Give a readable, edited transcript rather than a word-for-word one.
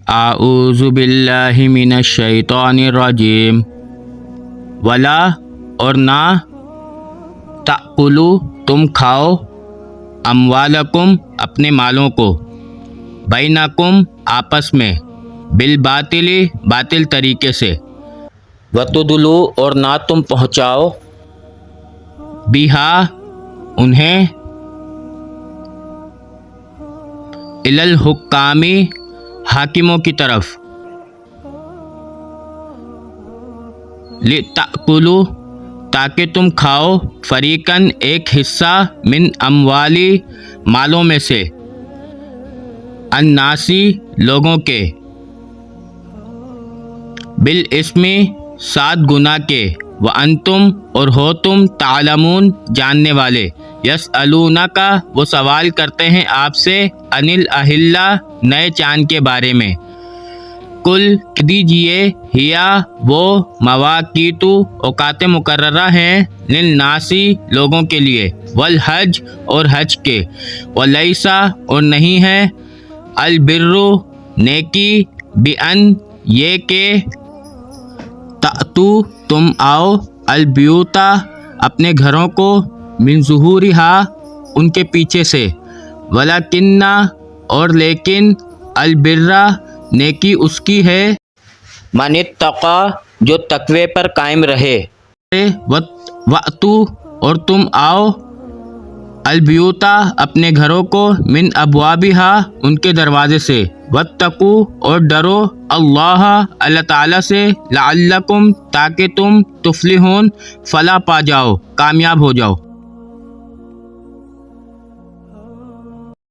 اعوذ باللہ من الشیطان الرجیم ولا اور نہ تأکلوا تم کھاؤ اموالکم اپنے مالوں کو بینکم آپس میں بالباطل باطل طریقے سے وتدلوا اور نہ تم پہنچاؤ بہا انہیں الی الحکام حاکموں کی طرف لتأکلوا تاکہ تم کھاؤ فریقاً ایک حصہ من اموالی مالوں میں سے الناسی لوگوں کے بالاسم ساتھ گناہ کے وانتم اور ہو تم تعلمون جاننے والے یسألونک وہ سوال کرتے ہیں آپ سے عن الاہلہ نئے چاند کے بارے میں کل دیجئے ہیا وہ مواقیت اوقات مقررہ ہیں للناسی لوگوں کے لیے والحج اور حج کے ولیسا اور نہیں ہے البر نیکی بان یہ کہ تأتو تم آؤ البیوتا اپنے گھروں کو من ظہورہا ان کے پیچھے سے ولکن اور لیکن البر نیکی اس کی ہے من اتقی جو تقوی پر قائم رہے وَأْتُوا اور تم آؤ البیوتا اپنے گھروں کو من ابوابہا ان کے دروازے سے واتقوا اور ڈرو اللہ تعالیٰ سے لعلکم تاکہ تم تفلحون فلاح پا جاؤ کامیاب ہو جاؤ